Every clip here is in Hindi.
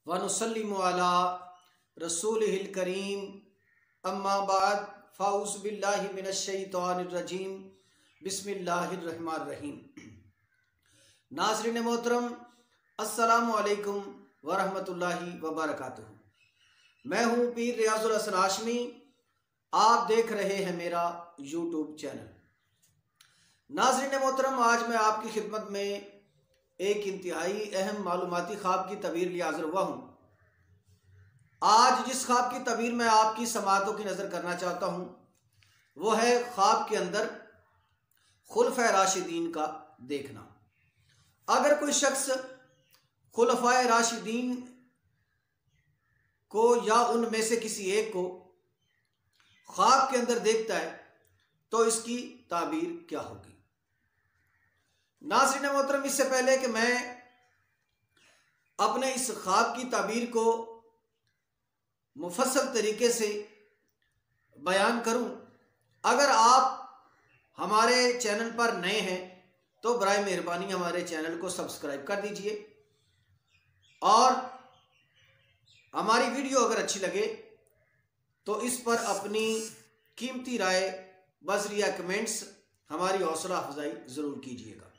व नुसल्लिमु अला रसूलिहिल करीम अम्मा बाद फ़ाउज़ु बिल्लाहि मिनश शैतानिर रजीम बिस्मिल्लाहिर रहमानिर रहीम। नाज़रीन मोहतरम, अस्सलामु अलैकुम व रहमतुल्लाहि व बरकातुहू। मैं हूँ पीर रियाजुल हसन हाशमी। आप देख रहे हैं मेरा यूट्यूब चैनल। नाज़रीन मोहतरम, आज मैं आपकी खिदमत में एक इंतहाई अहम मालूमाती ख्वाब की तबीर लिए हाज़िर हुआ हूँ। आज जिस ख्वाब की तबीर मैं आपकी समाअतों की नज़र करना चाहता हूँ वो है ख्वाब के अंदर खुलफाए राशिदीन का देखना। अगर कोई शख्स खुलफाए राशिदीन को या उनमें से किसी एक को ख्वाब के अंदर देखता है तो इसकी ताबीर क्या होगी। नाज़रीन मोहतरम, इससे पहले कि मैं अपने इस ख्वाब की ताबीर को मुफस्सल तरीके से बयान करूं, अगर आप हमारे चैनल पर नए हैं तो बराए मेहरबानी हमारे चैनल को सब्सक्राइब कर दीजिए और हमारी वीडियो अगर अच्छी लगे तो इस पर अपनी कीमती राय बज़रिया कमेंट्स हमारी हौसला अफजाई ज़रूर कीजिएगा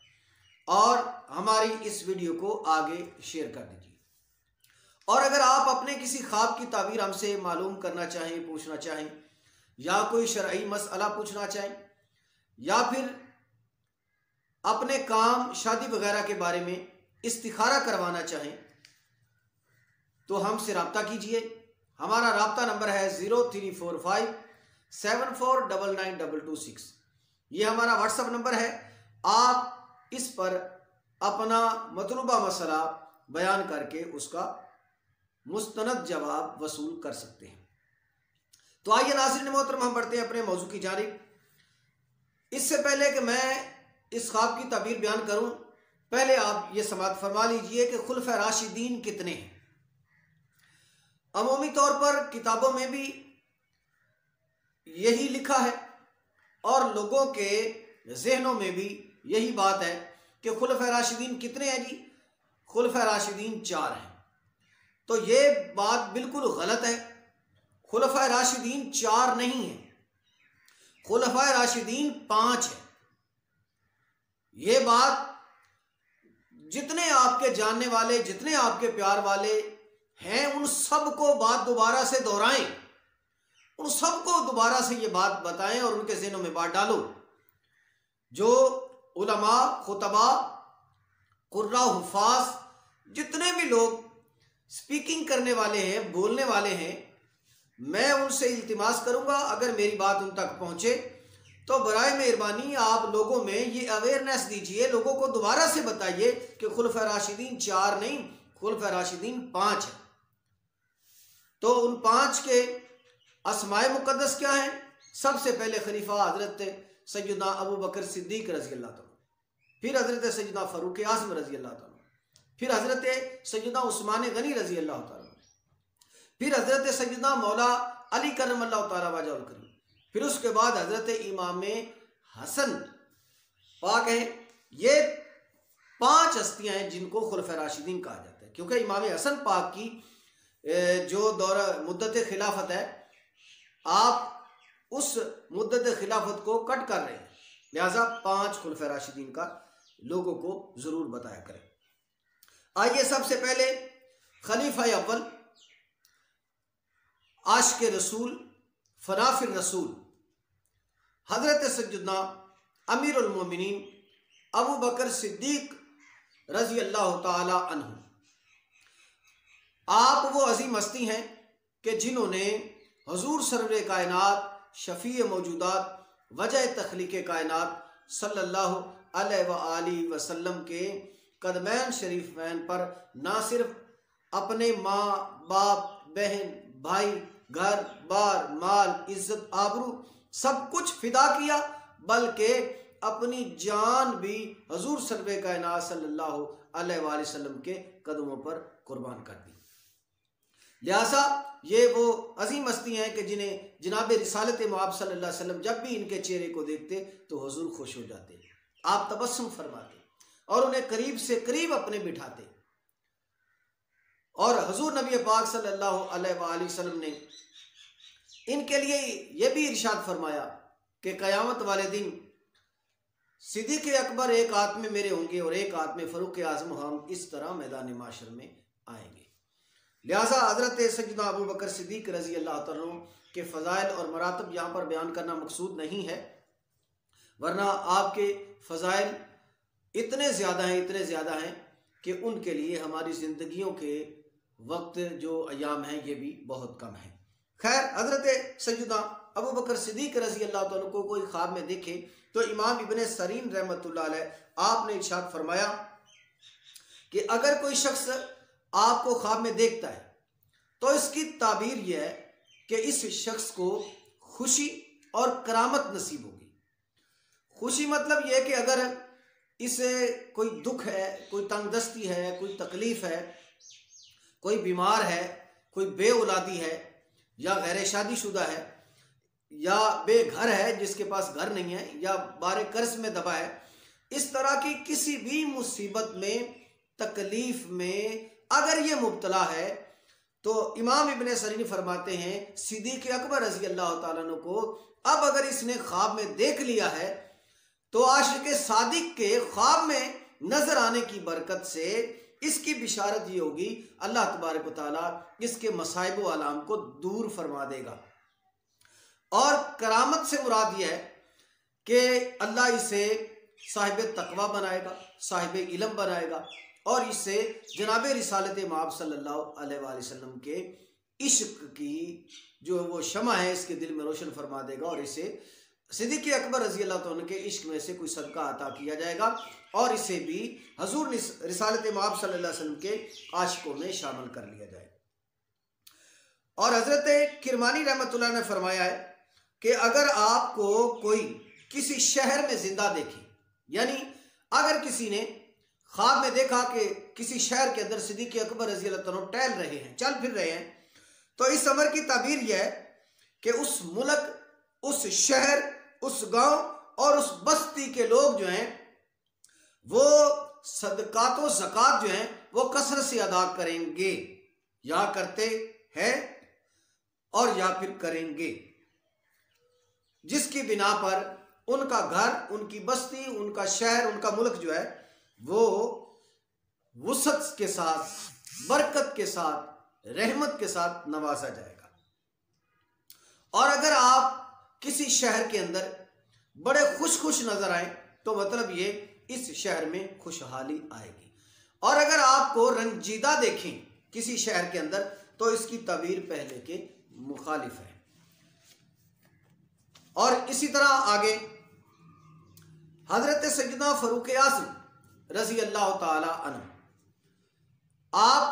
और हमारी इस वीडियो को आगे शेयर कर दीजिए। और अगर आप अपने किसी ख्वाब की ताबीर हमसे मालूम करना चाहें, पूछना चाहें, या कोई शरई मसला पूछना चाहें, या फिर अपने काम शादी वगैरह के बारे में इस्तिखारा करवाना चाहें तो हमसे रब्ता कीजिए। हमारा रब्ता नंबर है 034574992226। ये हमारा व्हाट्सएप नंबर है। आप इस पर अपना मतलूबा मसला बयान करके उसका मुस्तनद जवाब वसूल कर सकते हैं। तो आइए नाज़रीन मोहतरम, हम बढ़ते हैं अपने मौजू की जानिब। इससे पहले कि मैं इस ख्वाब की ताबीर बयान करूं, पहले आप ये समाअत फरमा लीजिए कि खुलफाए राशिदीन कितने हैं। अमूमी तौर पर किताबों में भी यही लिखा है और लोगों के जहनों में भी यही बात है कि खुलफाए राशिदीन कितने हैं जी। खुलफाए राशिदीन 4 हैं। तो ये बात बिल्कुल गलत है। खुलफाए राशिदीन 4 नहीं है, खुलफाए राशिदीन 5 है। ये बात जितने आपके जानने वाले, जितने आपके प्यार वाले हैं, उन सबको बात दोबारा से दोहराएं, उन सबको दोबारा से ये बात बताएं और उनके ज़हनों में बात डालो। जो उलमा, खुतबा, कुर्रा, हुफाज, जितने भी लोग स्पीकिंग करने वाले हैं, बोलने वाले हैं, मैं उनसे इल्तिमास करूंगा अगर मेरी बात उन तक पहुंचे तो बराए मेहरबानी आप लोगों में ये अवेयरनेस दीजिए, लोगों को दोबारा से बताइए कि खुलफाए राशिदीन 4 नहीं, खुलफाए राशिदीन 5 है। तो उन 5 के अस्माए मुकद्दस क्या हैं? सबसे पहले खलीफा हजरत सैयदना अबू बकर सिद्दीक रज़ी अल्लाह तआला, फिर हजरत सैयदना फारूक आज़म रज़ी अल्लाह तआला, फिर हजरत सैयदना उस्मान गनी रज़ी अल्लाह तआला, फिर हजरत सैयदना मौला अली करमल्लाहु तआला वजहुल करीम, फिर उसके बाद हजरत इमाम हसन पाक है। ये 5 हस्तियां हैं जिनको खुलफाए राशिदीन कहा जाता है, क्योंकि इमाम हसन पाक की जो दौरा मुद्दत खिलाफत है, आप उस मुद्दत खिलाफत को कट कर रहे हैं, लिहाजा 5 खुलफाए राशिदीन का लोगों को जरूर बताया करें। आइए सबसे पहले खलीफा अव्वल, आशिक़ रसूल, फनाफिर रसूल, हजरत सैयदना अमीरुल मोमिनीन अबू बकर सिद्दीक रज़ी अल्लाह ताला अन्हु। आप वो अजीम हस्ती हैं कि जिन्होंने हुजूर सरवरे कायनात, शफ़ी मौजूदात, वजह तख्लीक़ कायनात सल्लल्लाहु अलैहि वसल्लम के कदमैन शरीफैन पर ना सिर्फ अपने माँ, बाप, बहन, भाई, घर बार, माल, इज्जत, आबरू सब कुछ फिदा किया, बल्कि अपनी जान भी हुजूर सरवरे कायनात सल्लल्लाहु अलैहि वसल्लम के कदमों पर कुर्बान कर दी। लिहाजा ये वो अजीम हस्ती हैं कि जिन्हें जनाब रिसालत मुआब सल्लल्लाहु अलैहि वसल्लम जब भी इनके चेहरे को देखते तो हुजूर खुश हो जाते, आप तबस्सुम फरमाते और उन्हें करीब से करीब अपने बिठाते। और हुजूर नबी पाक सल्लल्लाहु अलैहि वसल्लम ने इनके लिए ये भी इरशाद फरमाया कि क़यामत वाले दिन सिद्दीक़ अकबर एक हाथ में मेरे होंगे और एक हाथ में फ़ारूक आज़म, हम इस तरह मैदान माशर में आएंगे। लिहाजा हज़रत सैयदना अबू बकर सिद्दीक़ रज़ी अल्लाह तआला अन्हु के फ़ज़ाइल और मरातब यहाँ पर बयान करना मकसूद नहीं है, वरना आपके फ़ज़ाइल इतने ज़्यादा हैं कि उनके लिए हमारी ज़िंदगियों के वक्त जो अयाम हैं ये भी बहुत कम है। खैर, हज़रत सैयदना अबू बकर सिद्दीक़ रज़ी अल्लाह तआला को कोई ख्वाब में देखे तो इमाम इब्ने सरीन रहमतुल्लाह अलैह आपने इरशाद फरमाया कि अगर कोई शख्स आपको ख्वाब में देखता है तो इसकी ताबीर यह है कि इस शख्स को खुशी और करामत नसीब होगी। खुशी मतलब यह कि अगर इसे कोई दुख है, कोई तंगदस्ती है, कोई तकलीफ़ है, कोई बीमार है, कोई बे औलादी है या गैर शादीशुदा है या बेघर है जिसके पास घर नहीं है या बारे कर्ज में दबा है, इस तरह की किसी भी मुसीबत में, तकलीफ में अगर ये मुब्तला है तो इमाम इब्ने सरीन फरमाते हैं सिद्दीक़ अकबर रज़ी अल्लाह तआला अन्हु को अब अगर इसने ख्वाब में देख लिया है तो आशिक़ सादिक के ख्वाब में नजर आने की बरकत से इसकी बिशारत ये होगी अल्लाह तबारक व तआला इसके मसाइब व आलाम को दूर फरमा देगा। और करामत से मुराद यह है कि अल्लाह इसे साहिब तकवा बनाएगा, साहिब इल्म बनाएगा और इससे जनाब रिसालत माब सल्लल्लाहु अलैहि वसल्लम के इश्क की जो वो शमा है इसके दिल में रोशन फरमा देगा और इसे सिद्दीक़ अकबर रज़ी अल्लाह तआला के इश्क में से कोई सदका अता किया जाएगा और इसे भी हजूर रिसालत माब सल्लल्लाहु अलैहि वसल्लम के आशिकों में शामिल कर लिया जाए। और हज़रत किरमानी रहमतुल्लाह ने फरमाया है कि अगर आपको कोई किसी शहर में जिंदा देखे, यानी अगर किसी ने ख्वाब में देखा कि किसी शहर के अंदर सिद्दीक़ अकबर रज़ी अल्लाह तआला टहल रहे हैं, चल फिर रहे हैं, तो इस अमर की ताबीर यह है कि उस मुल्क, उस शहर, उस गांव और उस बस्ती के लोग जो हैं वो सदकात व ज़कात जो हैं वो कसरत से अदा करेंगे, या करते हैं और या फिर करेंगे, जिसकी बिना पर उनका घर, उनकी बस्ती, उनका शहर, उनका मुल्क जो है वो वुसअत के साथ, बरकत के साथ, रहमत के साथ नवाजा जाएगा। और अगर आप किसी शहर के अंदर बड़े खुश नजर आए तो मतलब ये इस शहर में खुशहाली आएगी। और अगर आपको रंजीदा देखें किसी शहर के अंदर तो इसकी तबीर पहले के मुखालिफ है। और इसी तरह आगे हजरत सैयदना फ़ारूक आज़म रज़ी अल्लाह ताला अन्हु, आप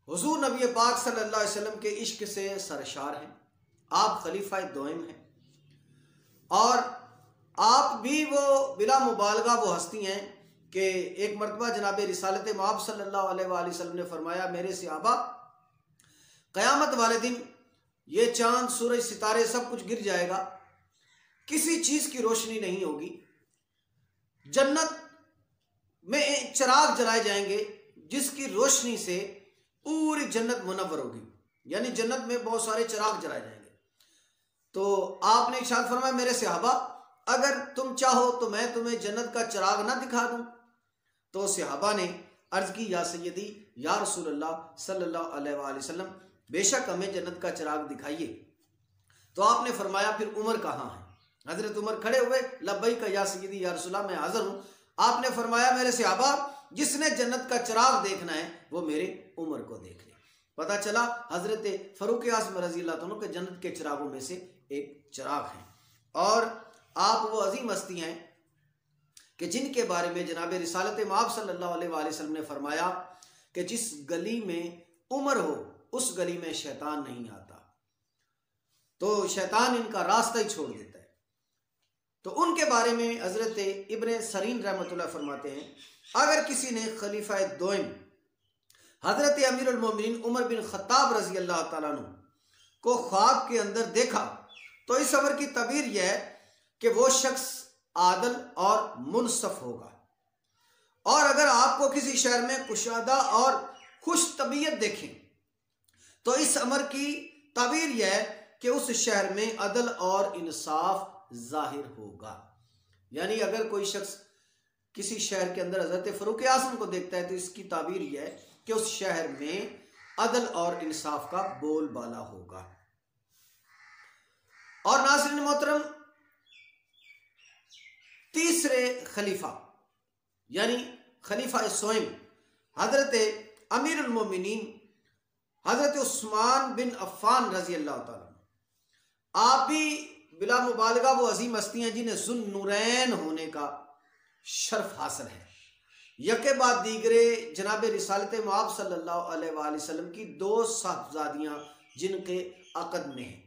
हुजूर नबी पाक सल्लल्लाहु अलैहि वसल्लम के इश्क से सरशार हैं, आप खलीफा दोइम हैं और आप भी वो बिला मुबालगा वो हस्ती हैं कि एक मरतबा जनाब रिसालत माब सल्लल्लाहु अलैहि वसल्लम ने फरमाया, मेरे सहाबा क़यामत वाले दिन ये चांद, सूरज, सितारे सब कुछ गिर जाएगा, किसी चीज की रोशनी नहीं होगी, जन्नत में चिराग जलाए जाएंगे जिसकी रोशनी से पूरी जन्नत मुनव्वर होगी, यानी जन्नत में बहुत सारे चिराग जलाए जाएंगे। तो आपने इरशाद फरमाया, मेरे सहाबा अगर तुम चाहो तो मैं तुम्हें जन्नत का चिराग ना दिखा दूं? तो सहाबा ने अर्ज की, या सैयदी या रसूलल्लाह सल्लल्लाहु अलैहि वसल्लम, बेशक हमें जन्नत का चिराग दिखाइए। तो आपने फरमाया, फिर उमर कहाँ है? हजरत उमर खड़े हुए, लब्बैक या सय्यदी या रसूलल्लाह, मैं हाजिर हूँ। आपने फरमाया, मेरे सहाबा जिसने जन्नत का चिराग देखना है वो मेरे उमर को देख ले। पता चला हजरत फ़ारूक आज़म रज़ी अल्लाह तआला के जन्नत के चिरागों में से एक चिराग है। और आप वो अजीम हस्ती हैं कि जिनके बारे में जनाब रिसालत माब सल्लल्लाहु अलैहि वसल्लम ने फरमाया कि जिस गली में उमर हो उस गली में शैतान नहीं आता, तो शैतान इनका रास्ता ही छोड़ देता है। तो उनके बारे में हजरत इब्ने सरीन रहमतुल्लाह फरमाते हैं, अगर किसी ने खलीफा दोइम हजरत अमीरुल मोमिनीन उमर बिन खत्ताब रजी अल्लाह ताला अन्हु को ख्वाब के अंदर देखा तो इस अमर की तबीर यह है कि वो शख्स आदल और मुनसफ होगा। और अगर आपको किसी शहर में कुशादा और खुश तबीयत देखें। तो इस अमर की ताबीर यह है कि उस शहर में अदल और इंसाफ जाहिर होगा। यानी अगर कोई शख्स किसी शहर के अंदर हजरत फरूक आज़म को देखता है तो इसकी ताबीर यह है कि उस शहर में अदल और इंसाफ का बोलबाला होगा। और नाज़रीन मोहतरम, तीसरे खलीफा यानी खलीफा स्वयं हजरत अमीरुल मोमिनीन हजरत उस्मान बिन अफ़्फ़ान रजी अल्लाह ताला, आप भी बिला मुबालगा वो अजीम हस्ती हैं जिन्हें ज़ुन्नुरैन होने का शर्फ हासिल है। यके बाद दीगरे जनाब रिसालत मआब सल्लल्लाहु अलैहि वसल्लम की 2 साहबजादियाँ जिनके अक़द में हैं।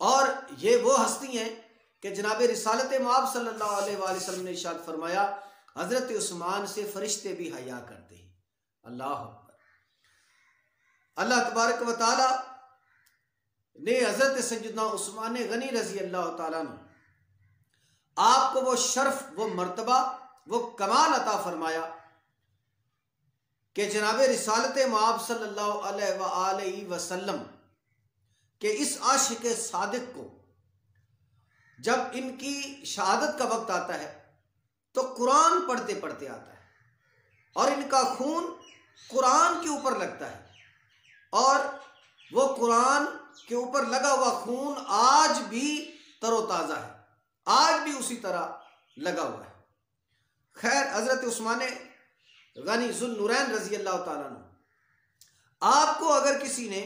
और ये वो हस्ती हैं कि जनाब रिसालत मआब सल्लल्लाहु अलैहि वसल्लम ने इरशाद फरमाया, हज़रत उस्मान से फरिश्ते भी हया करते हैं। अल्लाह अकबर। अल्लाह तबारक व तआला ने हज़रत सैयदना उस्मान गनी रजी अल्लाह तआला अन्हु आपको वो शर्फ, वो मर्तबा, वो कमाल अता फरमाया कि जनाब रिसालत मआब सल्लल्लाहु अलैहि वसल्लम के इस आशिक सादिक को जब इनकी शहादत का वक्त आता है तो कुरान पढ़ते पढ़ते आता है और इनका खून कुरान के ऊपर लगता है, और वो कुरान के ऊपर लगा हुआ खून आज भी तरोताज़ा है, आज भी उसी तरह लगा हुआ है। खैर, हजरत उस्मान गनी ज़ुन्नुरैन रजी अल्लाह ताला अन्हु, आपको अगर किसी ने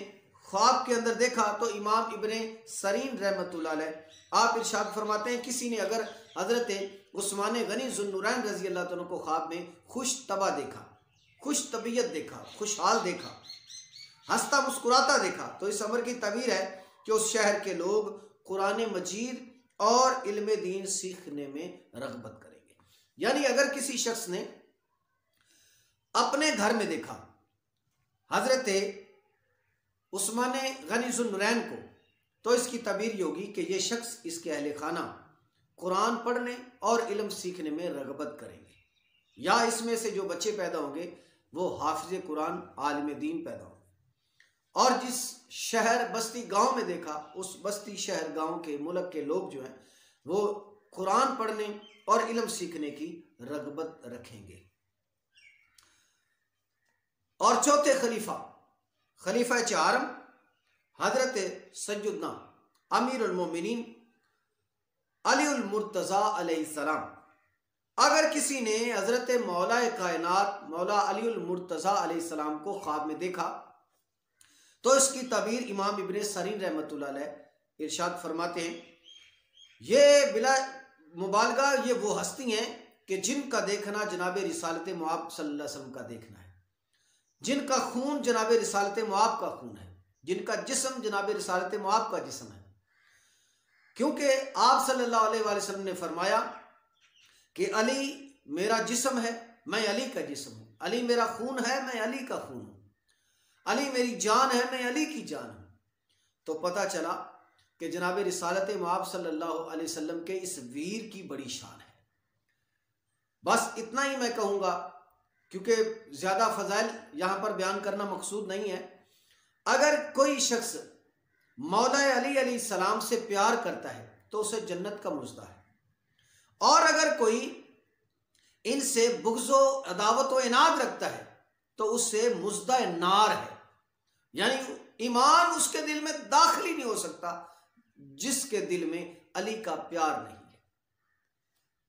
ख्वाब के अंदर देखा तो इमाम इब्ने सरीन रहमतुल्लाह अलैह आप इरशाद फरमाते हैं, किसी ने अगर हजरत उस्मान गनी ज़ुन्नुरैन रजी अल्लाह ताला को ख्वाब में खुश तबा देखा, खुश तबीयत देखा, खुशहाल देखा, हंसता मुस्कुराता देखा, तो इस अमर की तबीर है कि उस शहर के लोग कुरान मजीद और इल्म दीन सीखने में रग़बत करेंगे। यानी अगर किसी शख्स ने अपने घर में देखा हजरत उस्मान गनी ज़ुन्नुरैन को, तो इसकी तबीर होगी कि ये शख्स, इसके अहले खाना कुरान पढ़ने और इल्म सीखने में रग़बत करेंगे, या इसमें से जो बच्चे पैदा होंगे वो हाफिज़ कुरान, आलिम दीन पैदा होंगे। और जिस शहर बस्ती गांव में देखा, उस बस्ती शहर गांव के मुल्क के लोग जो हैं वो कुरान पढ़ने और इल्म सीखने की रग़बत रखेंगे। और चौथे खलीफा, खलीफा चारम हजरत सैयदना अमीरुल मोमिनीन अलीउल मुर्तज़ा अलैहिस्सलाम, अगर किसी ने हजरत मौला कायनात मौला अलीउल मुर्तज़ा अलैहिस्सलाम को ख्वाब में देखा तो इसकी तबीर इमाम इब्ने सरीन रहमतुल्लाह अलैह इरशाद फरमाते हैं, ये बिला मुबालगा ये वो हस्ती हैं कि जिनका देखना जनाब रिसालत मआब सल्लल्लाहु अलैहि वसल्लम का देखना है, जिनका खून जनाब रिसालत मआब का खून है, जिनका जिस्म जनाब रिसालत मआब का जिस्म है। क्योंकि आप सल्लल्लाहु अलैहि वसल्लम ने फरमाया कि अली मेरा जिस्म है, मैं अली का जिस्म हूँ, अली मेरा खून है, मैं अली का खून हूँ, अली मेरी जान है, मैं अली की जान हूँ। तो पता चला कि जनाब रिसालत मआब सल्लल्लाहु अलैहि वसल्लम के इस वीर की बड़ी शान है। बस इतना ही मैं कहूँगा, क्योंकि ज़्यादा फ़ज़ाइल यहाँ पर बयान करना मकसूद नहीं है। अगर कोई शख्स मौला अली अलैहिस्सलाम से प्यार करता है तो उसे जन्नत का मुज़दा है, और अगर कोई इनसे बुग़्ज़ो अदावत व इनाद रखता है तो उससे मुज़दा नार है। यानी ईमान उसके दिल में दाखिल ही नहीं हो सकता जिसके दिल में अली का प्यार नहीं है।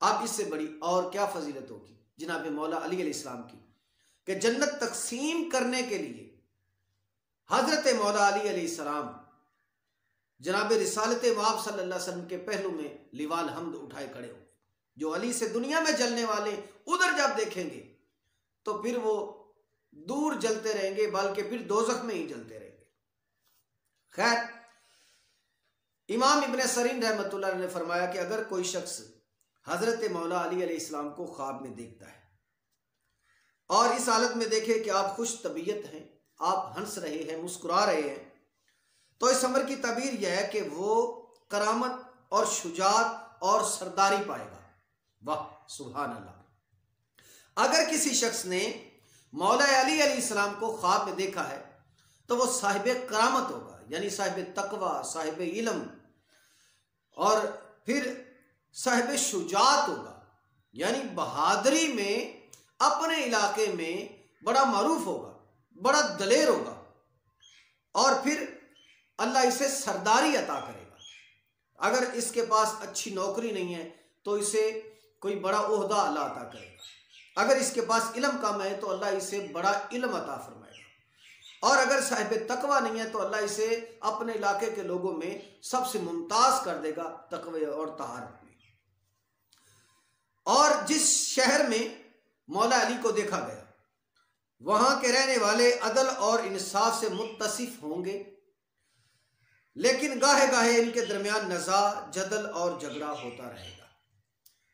अब इससे बड़ी और क्या फजीलत होगी जनाब मौला अली अलैहिस्सलाम की, कि जन्नत तकसीम करने के लिए हजरत मौला अली अलैहिस्सलाम जनाब रिसालत मआब सल्लल्लाहु अलैहि वसल्लम के पहलू में लिवाल हम्द उठाए खड़े हो। जो अली से दुनिया में जलने वाले उधर जब देखेंगे तो फिर वो दूर जलते रहेंगे, बल्कि फिर दोज़ख में ही जलते रहेंगे। खैर, इमाम इब्ने सरीन रहमतुल्लाह ने फरमाया कि अगर कोई शख्स हजरत मौला अली अलैहिस्सलाम को ख्वाब में देखता है और इस हालत में देखे कि आप खुश तबीयत हैं, आप हंस रहे हैं, मुस्कुरा रहे हैं, तो इस अमर की तबीर यह है कि वो करामत और शुजात और सरदारी पाएगा। वाह सुभान अल्लाह। अगर किसी शख्स ने मौला अली अलैहिस्सलाम को ख्वाब में देखा है तो वो साहिब करामत होगा, यानी साहिब तकवा, साहिब इल्म और फिर साहिब शुजात होगा, यानी बहादुरी में अपने इलाके में बड़ा मारूफ होगा, बड़ा दलेर होगा। और फिर अल्लाह इसे सरदारी अता करेगा। अगर इसके पास अच्छी नौकरी नहीं है तो इसे कोई बड़ा ओहदा अल्लाह अता करेगा। अगर इसके पास इल्म कम है तो अल्लाह इसे बड़ा इल्म अता फरमाएगा। और अगर साहिब तकवा नहीं है तो अल्लाह इसे अपने इलाके के लोगों में सबसे मुमताज कर देगा तकवे और तहारत में। और जिस शहर में मौला अली को देखा गया वहां के रहने वाले अदल और इंसाफ से मुत्तसिफ होंगे, लेकिन गाहे गाहे इनके दरमियान नज़ा, जदल और झगड़ा होता रहेगा।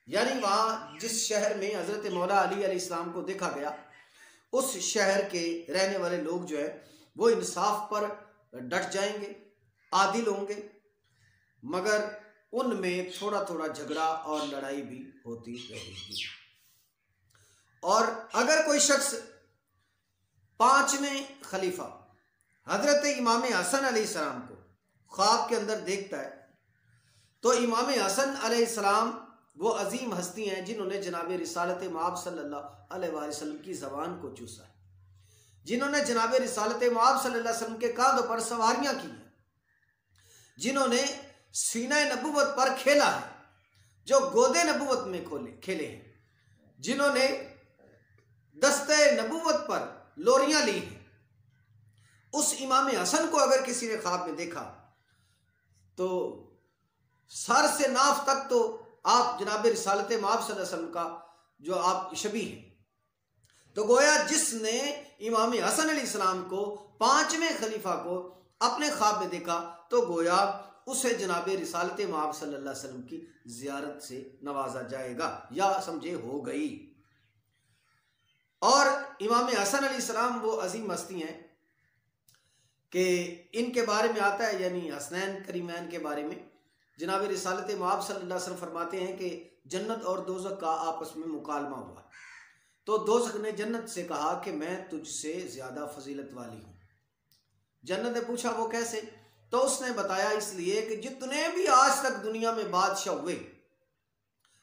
यानी वहां जिस शहर में हजरत मौला अली अलैहिस्सलाम को देखा गया उस शहर के रहने वाले लोग जो है वो इंसाफ पर डट जाएंगे, आदिल होंगे, मगर उनमें थोड़ा थोड़ा झगड़ा और लड़ाई भी होती रहेगी। और अगर कोई शख्स पांचवें खलीफा हजरत इमाम हसन अलैहिस्सलाम को ख्वाब के अंदर देखता है तो इमाम हसन अलैहिस्सलाम वो अजीम हस्ती हैं जिन्होंने जनाब रिसालत मआब सल्लल्लाहु अलैहि वसल्लम की ज़बान को चूसा है, जिन्होंने जनाब रिसालत मआब सल्लल्लाहु अलैहि वसल्लम के कांधों पर सवारियां की हैं, जिन्होंने सीना नबूवत पर खेला है, जो गोदे नबूवत में खेले हैं, जिन्होंने दस्ते नबूवत पर लोरियां ली हैं। उस इमाम हसन को अगर किसी ने ख्वाब में देखा तो सर से नाफ तक तो आप जनाब रिसालत मआब सल्लल्लाहु अलैहि वसल्लम का जो आप शबी हैं, तो गोया जिसने इमाम हसन अलैहिस्सलाम को पांचवें खलीफा को अपने ख्वाब में देखा तो गोया उसे जनाब रिसालत मआब सल्लल्लाहु अलैहि वसल्लम की जियारत से नवाजा जाएगा, या समझे हो गई। और इमाम हसन अलैहिस्सलाम वो अजीम हस्ती हैं कि इनके बारे में आता है, यानी हसनैन करीमैन के बारे में जनाब रिसालत मआब सल्लल्लाहु अलैहि वसल्लम फरमाते हैं कि जन्नत और दोज़ख का आपस में मुकालमा हुआ तो दोज़ख ने जन्नत से कहा कि मैं तुझसे ज्यादा फजीलत वाली हूँ। जन्नत ने पूछा वो कैसे, तो उसने बताया इसलिए कि जितने भी आज तक दुनिया में बादशाह हुए,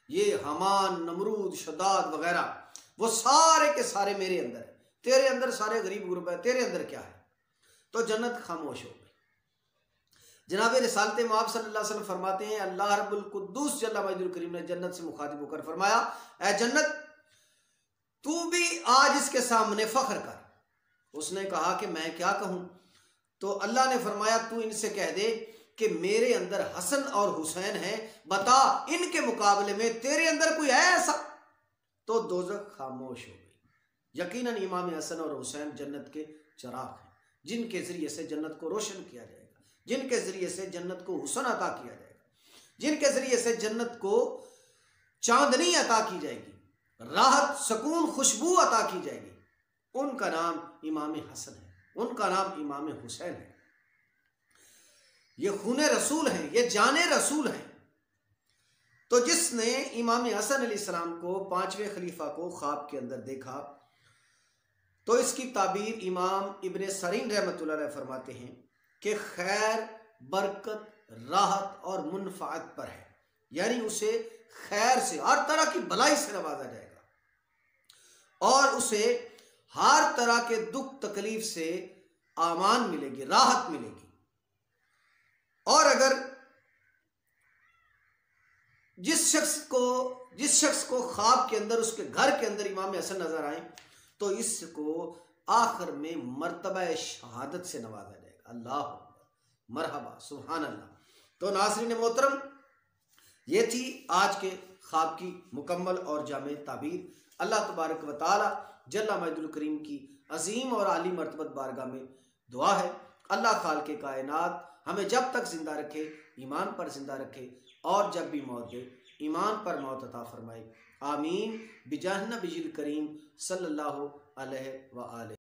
ये हमान, नमरूद, शद्दाद वगैरह, वो सारे के सारे मेरे अंदर है, तेरे अंदर सारे गरीब गुरबा है, तेरे अंदर क्या है। तो जन्नत खामोश हो गई। जनाब रिसालत मआब सल्लल्लाहु अलैहि वसल्लम फरमाते हैं अल्लाह रब्बुल कुद्दूस जल्ला मजदुल करीम ने जन्नत से मुखातिब होकर फरमाया, ऐ जन्नत तू भी आज इसके सामने फख्र कर। उसने कहा कि मैं क्या कहूं, तो अल्लाह ने फरमाया तू इनसे कह दे कि मेरे अंदर हसन और हुसैन है, बता इनके मुकाबले में तेरे अंदर कोई है ऐसा। तो दोज़ख खामोश हो गई। यकीनन इमाम हसन और हुसैन जन्नत के चिराग हैं, जिनके जरिए से जन्नत को रोशन किया जाएगा, जिनके जरिए से जन्नत को हुस्न अता किया जाएगा, जिनके जरिए से जन्नत को चांदनी अता की जाएगी, राहत, सुकून, खुशबू अता की जाएगी। उनका नाम इमाम हसन है, उनका नाम इमाम हुसैन है। ये खूने रसूल हैं, ये जाने रसूल हैं। तो जिसने इमाम हसन अलैहिस्सलाम को पांचवें खलीफा को ख्वाब के अंदर देखा तो इसकी ताबीर इमाम इब्ने सरीन रहमतुल्लाह अलैह फरमाते हैं कि खैर, बरकत, राहत और मुनफ़ाअत पर है, यानी उसे खैर से, हर तरह की भलाई से नवाजा जाएगा और उसे हर तरह के दुख तकलीफ से आमान मिलेगी, राहत मिलेगी। और अगर जिस शख्स को ख्वाब के अंदर उसके घर के अंदर इमाम हसन नजर आए तो इसको आखिर में मर्तबा शहादत से नवाजा जाएगा। अल्लाह मरहबा, सुभान अल्लाह। तो नाज़रीन मोहतरम, ये थी आज के ख्वाब की मुकम्मल और जामे ताबीर। अल्लाह तबारक व तआला जल्ला मजदुल करीम की अजीम और आली मर्तबत बारगाह में दुआ है अल्लाह खाल के कायनात हमें जब तक जिंदा रखे ईमान पर जिंदा रखे और जब भी मौत दे ईमान पर मौत अता फरमाए। आमीन बिजाह नबील करीम सल्लल्लाहु अलैहि व आलिहि।